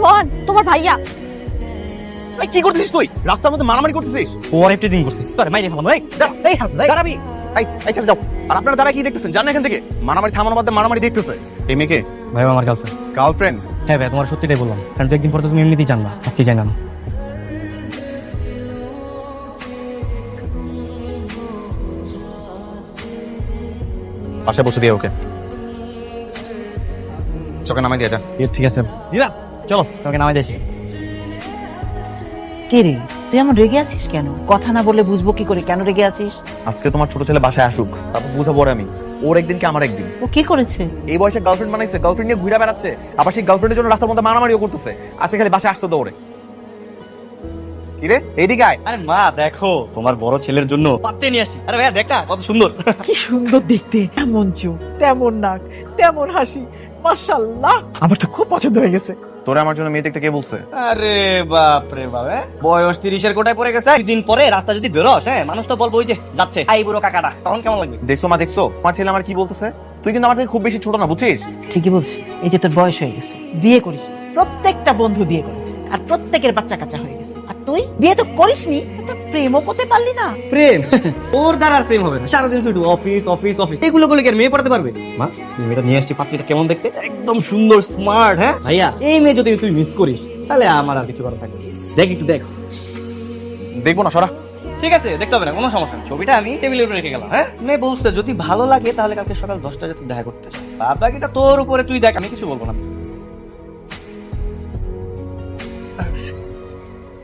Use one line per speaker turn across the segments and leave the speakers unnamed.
রোহন, তোমার ভাইয়া।
কি করছিস তুই? রাস্তার মধ্যে মারামারি করতেছিস?
ওর এভরিথিং করছিস তোরে মাইরে ফেলাম। এই হাসান
দাঁড়াবি। এই ছেড়ে যাও। আর আপনারা দাঁড়া কি দেখতেছেন? জানেন এখান থেকে মারামারি থামানোর মধ্যে মারামারি দেখতেছে। এই মেয়েকে
ভাই আমার গার্লফ্রেন্ড।
গার্লফ্রেন্ড?
হ্যাঁ ভাই, তোমার সত্যিটাই বললাম, কারণ দু একদিন পর তো তুমি এমনিতেই জানবা, আজকে জানলাম।
পাশে বসে দিয়ে ওকে চোখে নামাই দিয়ে যা।
ঠিক আছে দিদা, চলো তোমাকে নামাই দিয়েছি।
কে রে, তুই এমন রেগে আছিস কেন? কথা না বললে বুঝবো কি করে কেন রেগে আছিস?
আজকে তোমার ছোট ছেলে বাসায় আসুক, তারপর বুঝাবো আমি। ওর একদিন কি আমার একদিন।
ও কি করেছে?
এই বয়সে গার্লফ্রেন্ড বানাইছে, গার্লফ্রেন্ড নিয়ে ঘুরে বেড়াচ্ছে, আবার সেই গার্লফ্রেন্ডের জন্য রাস্তার মধ্যে মারামারিও করতেছে। আজকে খালি বাসায় আসতে দৌড়ে। কি রে, এইদিকে আয়।
আরে মা দেখো, তোমার বড় ছেলের জন্য পাত্তে নিয়ে আসি। আরে ভাইয়া দেখ না কত সুন্দর।
কি সুন্দর দেখতে, এমন চোখ, তেমন নাক, তেমন হাসি, মাশাআল্লাহ, আমার তো খুব পছন্দ হয়ে গেছে।
তোরে আমার জন্য মেয়ে দেখতে কে বলছে?
আরে বাপ রে বাপ, বয়স 30-এর কোটায় পড়ে গেছে। দিন পরে রাস্তা যদি বেরোস, মানুষ তো বলবো ওই যে যাচ্ছে আই বুড়ো কাকাটা, তখন কেমন লাগবে?
দেখছো মা, দেখছো আমার ছেলে আমার কি বলতেছে? তুই কিন্তু আমার থেকে খুব বেশি ছোট না, বুঝছিস?
ঠিকই বলছি, এই যে তোর বয়স হয়ে গেছে, বিয়ে করিস। প্রত্যেকটা বন্ধু বিয়ে করেছে, আর প্রত্যেকের বাচ্চা কাচ্চা হয়ে গেছে, আর তুই বিয়ে তো করিসনি, একটা প্রেমও করতে পারলি না।
প্রেম? ওর দ্বারা আর প্রেম হবে না, সারাদিন শুধু অফিস অফিস অফিস, এগুলো করলে কি আর মেয়ে পড়াতে পারবে? মা তুমি মেয়েটা নিয়ে আসছি, পাত্রীটা কেমন দেখতে, একদম সুন্দর স্মার্ট। হ্যাঁ ভাইয়া, এই মেয়ে যদি তুই মিস করিস তাহলে আমার আর কিছু করার থাকবে না। দেখ একটু দেখ।
দেখবো না, সরা।
ঠিক আছে, দেখতে হবে না, কোনো সমস্যা নেই। ছবিটা আমি টেবিলের উপরে রেখে গেলাম। হ্যাঁ মেয়ে বলছে যদি ভালো লাগে তাহলে কালকে সকাল 10টায় যাতে দেখা করতে চাই। বাকিটা তোর উপরে, তুই দেখ, আমি কিছু বলবো না।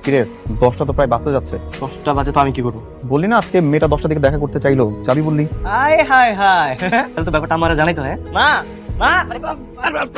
কিরে, 10টা তো প্রায় বাজতে যাচ্ছে।
10টা বাজে তো আমি কি করবো?
বললি না আজকে মেয়েটা 10টা দিকে দেখা করতে চাইলো, যাবি বললি?
হাই হাই হাই, তাহলে তো ব্যাপারটা আমার জানাই তো। হ্যাঁ মা, মা,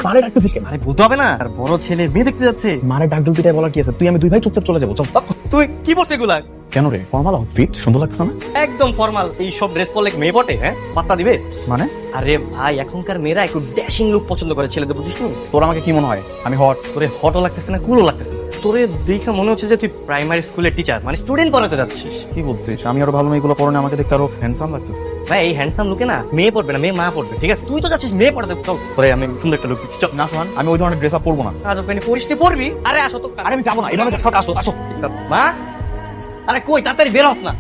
মারে ডাকতেছিস কেন?
আরে বুঝতে হবে না, আর বড় ছেলে মেয়ে দেখতে যাচ্ছে।
মারে ডাক দুলপিটায় বলার কি আছে? তুই আমি দুই ভাই চুপচাপ চলে যাবো, চল।
তুই কি পড়ছে এগুলা?
কেন রে, ফর্মাল আউটফিট সুন্দর লাগছে না?
একদম ফর্মাল। এই সব ড্রেস পরলে মেয়ে পটে? হ্যাঁ পাত্তা দিবে
মানে?
আরে ভাই, এখনকার মেয়েরা একটু ড্যাশিং লুক পছন্দ করে ছেলেদের, বুঝিস না?
তোর আমাকে কি মনে হয় আমি হট?
তোরে হটও লাগতেছে না, কুলও লাগতেছে না। তোরে দেখে মনে হচ্ছে যে তুই প্রাইমারি স্কুলের টিচার, মানে স্টুডেন্ট পড়াতে যাচ্ছিস।
কি বলছিস? আমি আরো ভালো মেয়েগুলো পরনে আমাকে দেখতে আরো হ্যান্ডসাম লাগতেছে।
ভাই এই হ্যান্ডসাম লুকে না মেয়ে পড়বে না, মেয়ে মা পড়বে। ঠিক আছে, তুই তো যাচ্ছিস মেয়ে পড়াতে, চল তোরে আমি সুন্দর একটা লুক দিচ্ছি। চল।
না শোন, আমি ওই ধরনের ড্রেস আপ পরবো না।
আজ ওখানে পরিষ্টি পড়বি। আরে আসো তো।
আরে আমি যাবো না, এভাবে যাও, আসো আসো।
মা, আরে কই তাড়াতাড়ি বের হস না।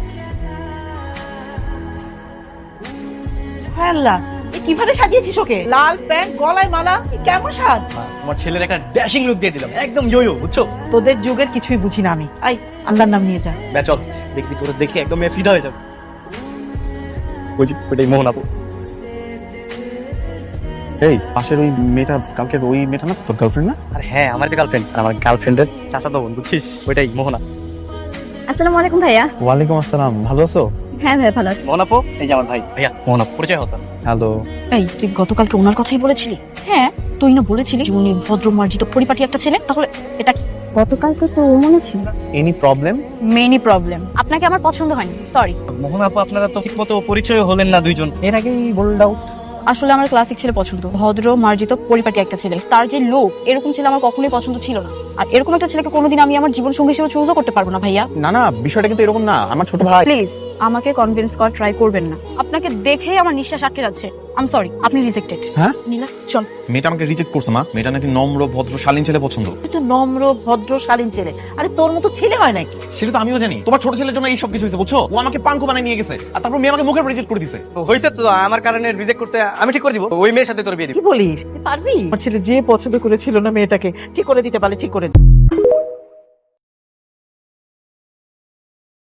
হায় আল্লাহ, এ কিভাবে সাজিয়েছিস ওকে? লাল প্যান্ট, গলায় মালা, এ কেমন সাজ?
তোমার ছেলের একটা ড্যাশিং লুক দিয়ে দিলাম, একদম ইয়ো, বুঝছো?
তোদের যুগের কিছুই বুঝি না আমি। আই, আল্লাহর নাম নিয়ে যা।
বে চল, দেখবি তোরে দেখে একদম মেয়ে ফিদা হয়ে যাবে। বুঝি ওইটাই মোহন আপু।
এই পাশের ওই মেয়েটা, কালকের ওই মেয়েটা না তোর গার্লফ্রেন্ড না?
আর হ্যাঁ, আমার গার্লফ্রেন্ড, আর আমার গার্লফ্রেন্ডের চাচাতো বোন, বুঝছিস? ওইটাই মোহনা।
আসসালামু আলাইকুম ভাইয়া।
ওয়ালাইকুম আসসালাম, ভালো আছো?
হ্যাঁ ভাইয়া, ভালো আছি।
মোহন আপু, এই যে আমার ভাই। ভাইয়া মোহন আপু, পরিচয় হতো।
হ্যালো।
এই তুই গতকালকে ওনার কথাই বলেছিলি? হ্যাঁ, তুই না বলেছিলি যে উনি ভদ্র মার্জিত পরিপাটি একটা ছেলে, তাহলে এটা কি? গতকালকে তো ও মনে ছিল।
Any problem?
মেনি প্রবলেম, আপনাকে আমার পছন্দ হয়নি, সরি।
মোহন আপু, আপনারা তো ঠিক মতো পরিচয় হলেন না দুইজন, এর আগেই বোল্ড আউট।
আসলে আমার ক্লাসিক ছেলে পছন্দ, ভদ্র মার্জিত পরিপাটি একটা ছেলে। তার যে লোক, এরকম ছেলে আমার কখনোই পছন্দ ছিল না। আর এরকম একটা ছেলেকে কোনোদিন আমি আমার জীবন সঙ্গী হিসেবে চুজও করতে পারবো না ভাইয়া।
না না, বিষয়টা কিন্তু এরকম না, আমার ছোট ভাই।
প্লিজ আমাকে কনভিন্স করার ট্রাই করবেন না। আপনাকে দেখেই আমার নিঃশ্বাস আটকে যাচ্ছে। আই এম সরি, আপনি রিজেক্টেড।
হ্যাঁ?
নীলা চল।
মেয়েটা আমাকে রিজেক্ট করছে মা। মেয়েটা নাকি নম্র, ভদ্র, শালীন ছেলে পছন্দ।
তুই তো নম্র, ভদ্র, শালীন ছেলে। আরে তোর মতো ছেলে হয় নাকি?
সেটা তো আমিও জানি। তোমার ছোট ছেলের জন্য এই সব কিছু হয়েছে, বুঝছো? ও আমাকে পাঙ্কু বানায় নিয়ে গেছে, আর তারপর মেয়ে আমাকে মুখে রিজেক্ট করে দিছে।
হয়েছে তো, আমার কারণে রিজেক্ট করতে আমি ঠিক করে দিব। ওই মেয়ের সাথে তোর বিয়ে দিব।
কি বলিস? তুই পারবি? আমার ছেলে যে পছন্দ করেছিল না মেয়েটাকে, ঠিক করে দিতে পারলে ঠিক করে দে।